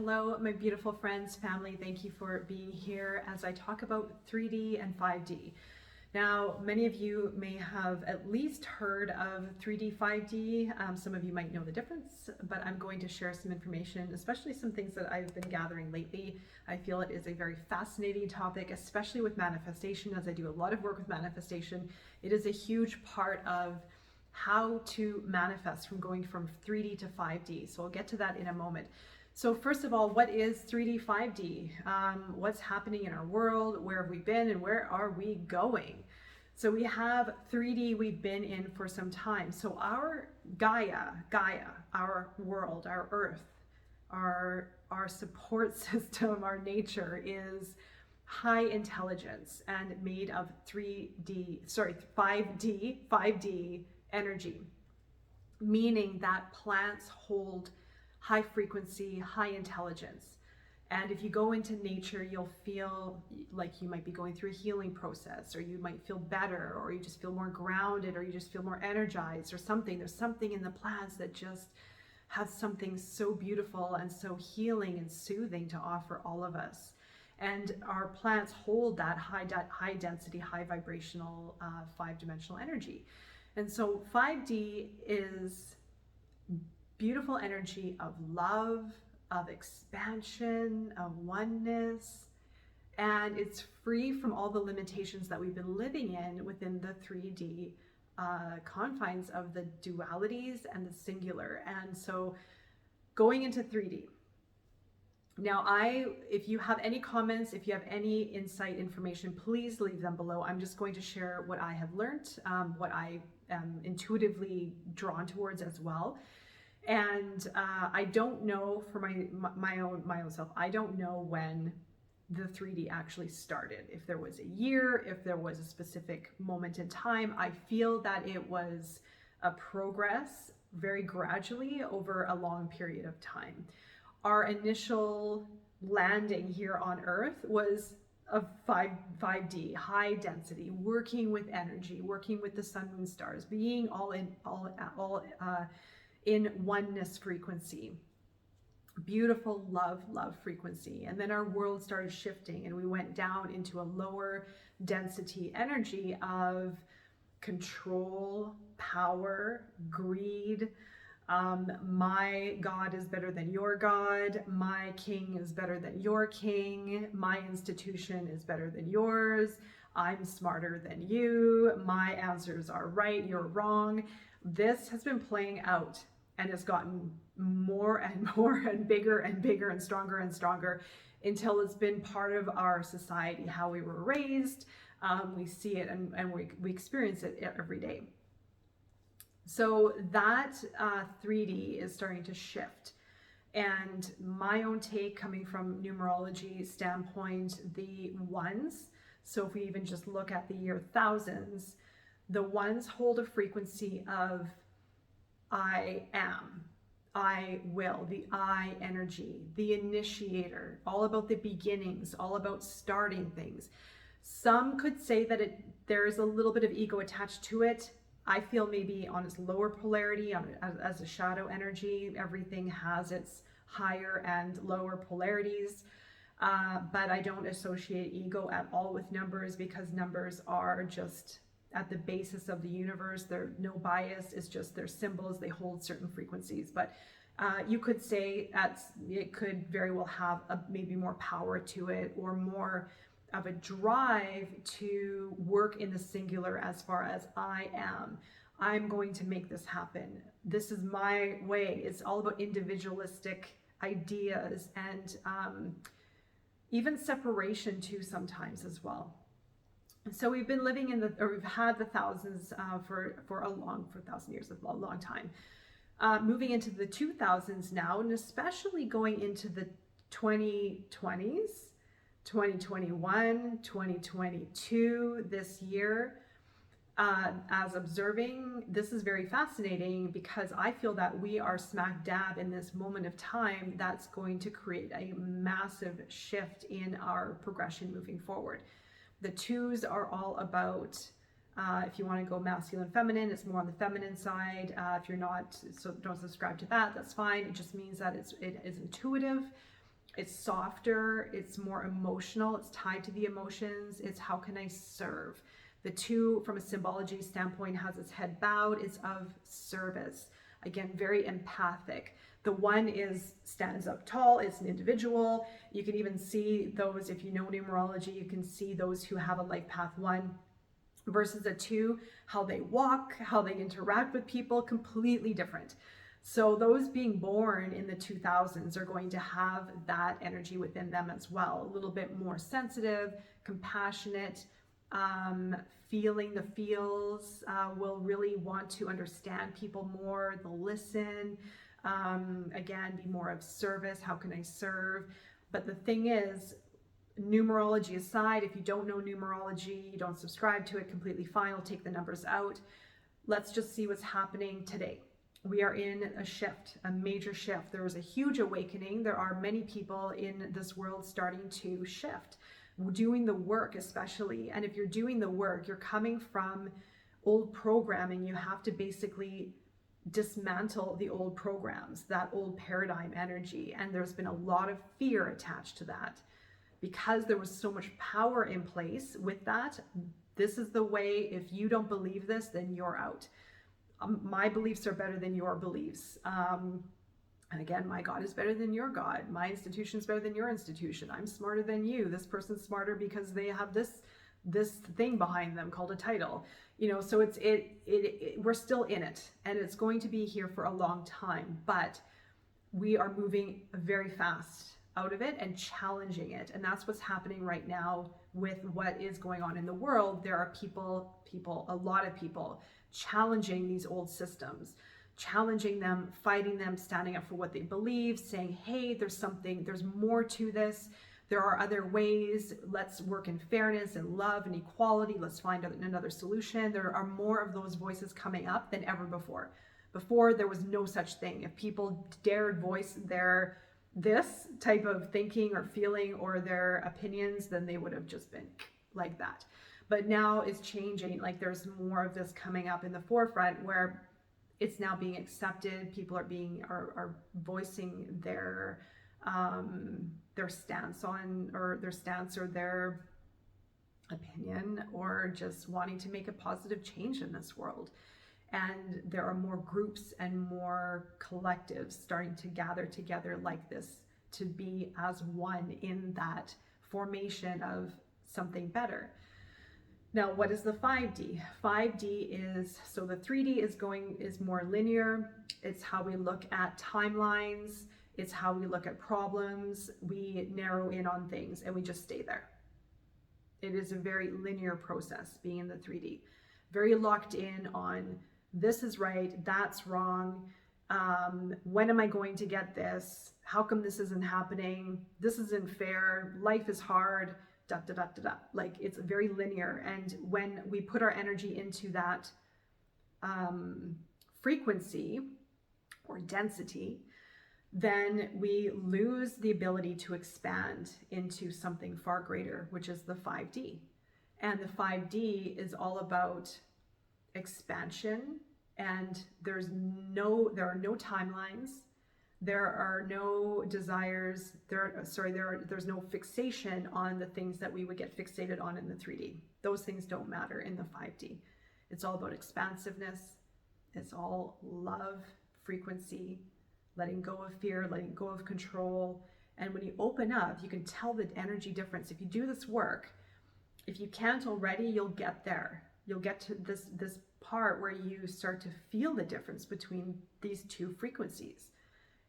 Hello, my beautiful friends, family. Thank you for being here as I talk about 3D and 5D. Now, many of you may have at least heard of 3D, 5D. Some of you might know the difference, but I'm going to share some information, especially some things that I've been gathering lately. I feel it is a very fascinating topic, especially with manifestation, as I do a lot of work with manifestation. It is a huge part of how to manifest from going from 3D to 5D. So I'll get to that in a moment. So first of all, what is 3D, 5D? What's happening in our world? Where have we been and where are we going? So we have 3D we've been in for some time. So our Gaia, our world, our earth, our support system, our nature is high intelligence and made of 5D energy, meaning that plants hold high frequency, high intelligence. And if you go into nature, you'll feel like you might be going through a healing process, or you might feel better, or you just feel more grounded, or you just feel more energized or something. There's something in the plants that just has something so beautiful and so healing and soothing to offer all of us. And our plants hold that high density, high vibrational, 5-dimensional energy. And so 5D is beautiful energy of love, of expansion, of oneness, and it's free from all the limitations that we've been living in within the 3D confines of the dualities and the singular. And so going into 3D. Now, if you have any comments, if you have any insight information, please leave them below. I'm just going to share what I have learned, what I am intuitively drawn towards as well. And I don't know for my own self, I don't know when the 3D actually started. If there was a year, if there was a specific moment in time, I feel that it was a progress very gradually over a long period of time. Our initial landing here on Earth was of 5D, high density, working with energy, working with the sun, moon, stars, being all in oneness frequency, beautiful love frequency. And then our world started shifting and we went down into a lower density energy of control, power, greed. My God is better than your God. My king is better than your king. My institution is better than yours. I'm smarter than you. My answers are right, you're wrong. This has been playing out and has gotten more and more and bigger and stronger until it's been part of our society, how we were raised. We see it and we experience it every day. So that 3D is starting to shift. And my own take, coming from numerology standpoint, the ones, so if we even just look at the year thousands, the ones hold a frequency of I am, I will, the I energy, the initiator, all about the beginnings, all about starting things. Some could say that there is a little bit of ego attached to it. I feel maybe on its lower polarity, as a shadow energy, everything has its higher and lower polarities. But I don't associate ego at all with numbers, because numbers are just at the basis of the universe. They're no bias, it's just their symbols, they hold certain frequencies. But you could say it could very well have maybe more power to it, or more of a drive to work in the singular, as far as I am. I'm going to make this happen. This is my way. It's all about individualistic ideas and even separation too sometimes as well. So we've been living we've had the thousands for 1,000 years, a long time. Moving into the 2000s now, and especially going into the 2020s, 2021, 2022, this year, as observing, this is very fascinating, because I feel that we are smack dab in this moment of time that's going to create a massive shift in our progression moving forward. The twos are all about, if you want to go masculine, feminine, it's more on the feminine side. If you're not, so don't subscribe to that, that's fine. It just means that it is intuitive. It's softer, it's more emotional, it's tied to the emotions, it's how can I serve. The 2, from a symbology standpoint, has its head bowed, is of service. Again, very empathic. The 1 stands up tall, it's an individual. You can even see those, if you know numerology, you can see those who have a life path 1 versus a 2, how they walk, how they interact with people, completely different. So those being born in the 2000s are going to have that energy within them as well. A little bit more sensitive, compassionate, feeling the feels, will really want to understand people more. They'll listen, again, be more of service. How can I serve? But the thing is, numerology aside, if you don't know numerology, you don't subscribe to it, completely fine. I'll take the numbers out. Let's just see what's happening today. We are in a shift, a major shift. There was a huge awakening. There are many people in this world starting to shift, doing the work especially. And if you're doing the work, you're coming from old programming. You have to basically dismantle the old programs, that old paradigm energy. And there's been a lot of fear attached to that because there was so much power in place with that. This is the way. If you don't believe this, then you're out. My beliefs are better than your beliefs. And again, my God is better than your God. My institution is better than your institution. I'm smarter than you. This person's smarter because they have this thing behind them called a title. You know, so we're still in it, and it's going to be here for a long time, but we are moving very fast out of it and challenging it. And that's what's happening right now with what is going on in the world. There are a lot of people challenging these old systems, challenging them, fighting them, standing up for what they believe, saying, hey, there's more to this. There are other ways. Let's work in fairness and love and equality. Let's find another solution. There are more of those voices coming up than ever before. Before, there was no such thing. If people dared voice this type of thinking or feeling or their opinions, then they would have just been like that. But now it's changing. Like, there's more of this coming up in the forefront where it's now being accepted. People are voicing their stance or their opinion, or just wanting to make a positive change in this world. And there are more groups and more collectives starting to gather together like this to be as one in that formation of something better. Now, what is the 5D? 5D is, so the 3D is more linear. It's how we look at timelines. It's how we look at problems. We narrow in on things and we just stay there. It is a very linear process being in the 3D. Very locked in on this is right, that's wrong. When am I going to get this? How come this isn't happening? This isn't fair. Life is hard. Da, da, da, da, da. Like, it's very linear. And when we put our energy into that frequency or density, then we lose the ability to expand into something far greater, which is the 5D. And the 5D is all about expansion, and there are no timelines. There are no desires. There's no fixation on the things that we would get fixated on in the 3D. Those things don't matter in the 5D. It's all about expansiveness. It's all love, frequency, letting go of fear, letting go of control. And when you open up, you can tell the energy difference. If you do this work, if you can't already, you'll get there. You'll get to this part where you start to feel the difference between these two frequencies.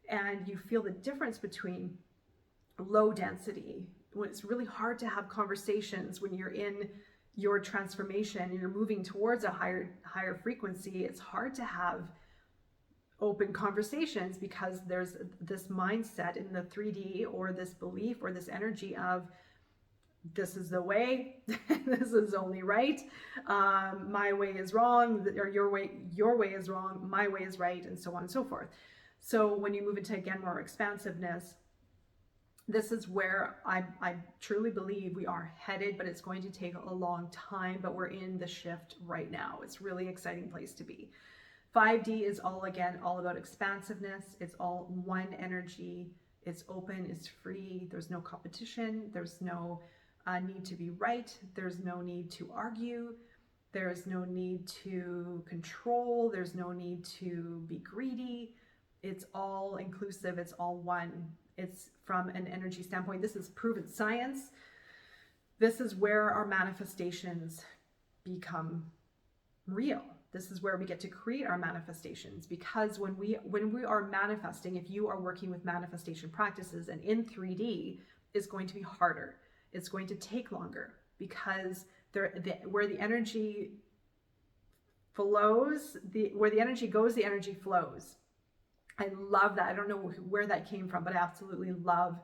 And you feel the difference between low density, when it's really hard to have conversations when you're in your transformation and you're moving towards a higher frequency. It's hard to have open conversations because there's this mindset in the 3D, or this belief or this energy of, this is the way, this is only right, my way is wrong, or your way is wrong, my way is right, and so on and so forth. So when you move into, again, more expansiveness, this is where I truly believe we are headed, but it's going to take a long time, but we're in the shift right now. It's a really exciting place to be. 5D is all about expansiveness. It's all one energy. It's open, it's free, there's no competition, there's no need to be right, there's no need to argue, there's no need to control, there's no need to be greedy. It's all inclusive, it's all one. It's from an energy standpoint. This is proven science. This is where our manifestations become real. This is where we get to create our manifestations, because when we are manifesting, if you are working with manifestation practices and in 3D, it's going to be harder. It's going to take longer, because where the energy flows, where the energy goes, the energy flows. I love that. I don't know where that came from, but I absolutely love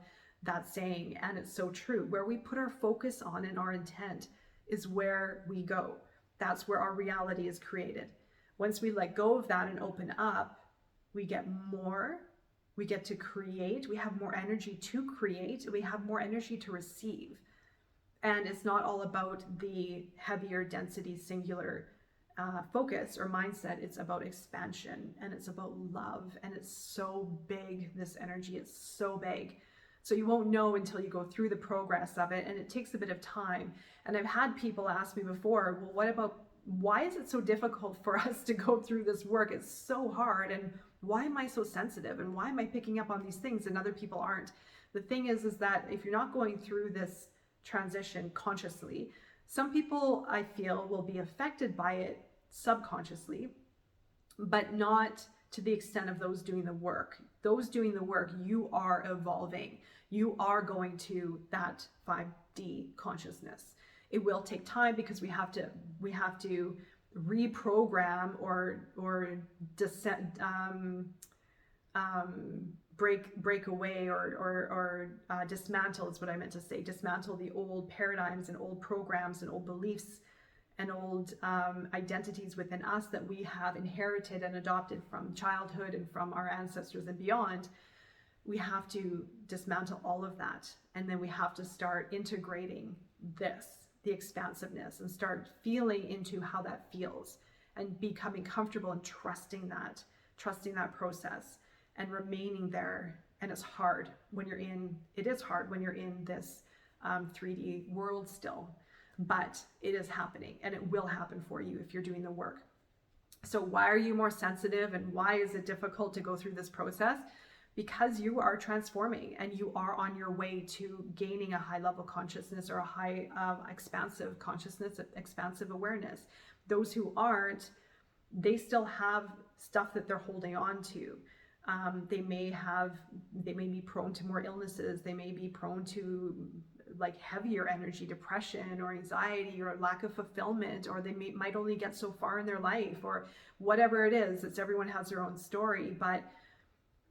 that saying, and it's so true. Where we put our focus on and our intent is where we go. That's where our reality is created. Once we let go of that and open up, we get more. We get to create. We have more energy to create. We have more energy to receive. And it's not all about the heavier density singular focus or mindset. It's about expansion, and it's about love, and it's so big. This energy is so big. So you won't know until you go through the progress of it, and it takes a bit of time. And I've had people ask me before, well, why is it so difficult for us to go through this work? It's so hard, and why am I so sensitive, and why am I picking up on these things and other people aren't? The thing is that if you're not going through this transition consciously, some people, I feel, will be affected by it subconsciously, but not to the extent of those doing the work. Those doing the work, you are evolving. You are going to that 5D consciousness. It will take time, because we have to reprogram or break away or dismantle is what I meant to say. Dismantle the old paradigms and old programs and old beliefs and old identities within us that we have inherited and adopted from childhood and from our ancestors and beyond. We have to dismantle all of that, and then we have to start integrating the expansiveness, and start feeling into how that feels, and becoming comfortable and trusting that process, and remaining there. And it's hard when you're in this 3D world still. But it is happening, and it will happen for you if you're doing the work. So why are you more sensitive, and why is it difficult to go through this process? Because you are transforming, and you are on your way to gaining a high level consciousness, or a high expansive consciousness, expansive awareness. Those who aren't, they still have stuff that they're holding on to. They may be prone to more illnesses. They may be prone to like heavier energy, depression or anxiety or lack of fulfillment, or they might only get so far in their life, or whatever it is. Everyone has their own story. But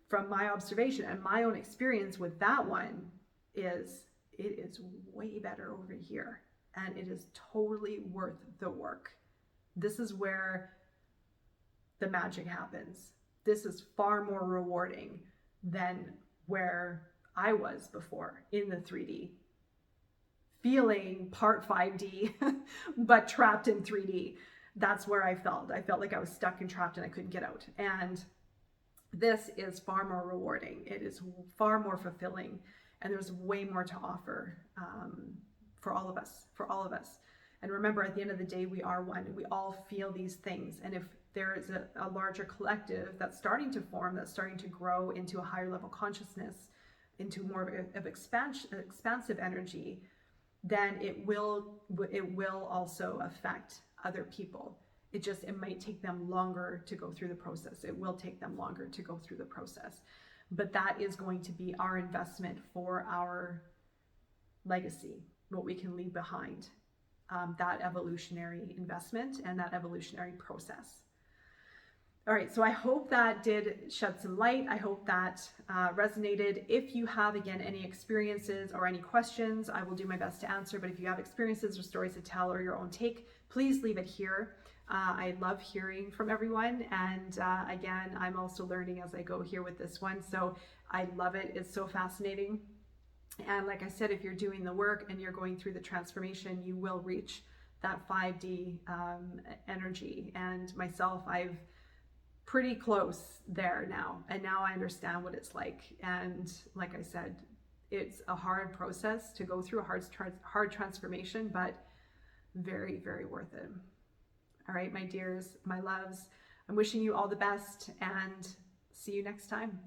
from my observation and my own experience with that one it is way better over here, and it is totally worth the work. This is where the magic happens. This is far more rewarding than where I was before in the 3D. Feeling part 5D, but trapped in 3D. That's where I felt. I felt like I was stuck and trapped, and I couldn't get out. And this is far more rewarding. It is far more fulfilling, and there's way more to offer for all of us. And remember, at the end of the day, we are one, and we all feel these things. And if there is a larger collective that's starting to form, that's starting to grow into a higher level consciousness, into more of expansive energy, then it will also affect other people. It might take them longer to go through the process. It will take them longer to go through the process. But that is going to be our investment for our legacy, what we can leave behind, that evolutionary investment and that evolutionary process. All right, so I hope that did shed some light. I hope that resonated. If you have, again, any experiences or any questions, I will do my best to answer. But if you have experiences or stories to tell or your own take, please leave it here. I love hearing from everyone. And again, I'm also learning as I go here with this one. So I love it. It's so fascinating. And like I said, if you're doing the work and you're going through the transformation, you will reach that 5D energy. And myself, I've pretty close there now. And now I understand what it's like. And like I said, it's a hard process to go through, a hard transformation, but very, very worth it. All right, my dears, my loves, I'm wishing you all the best and see you next time.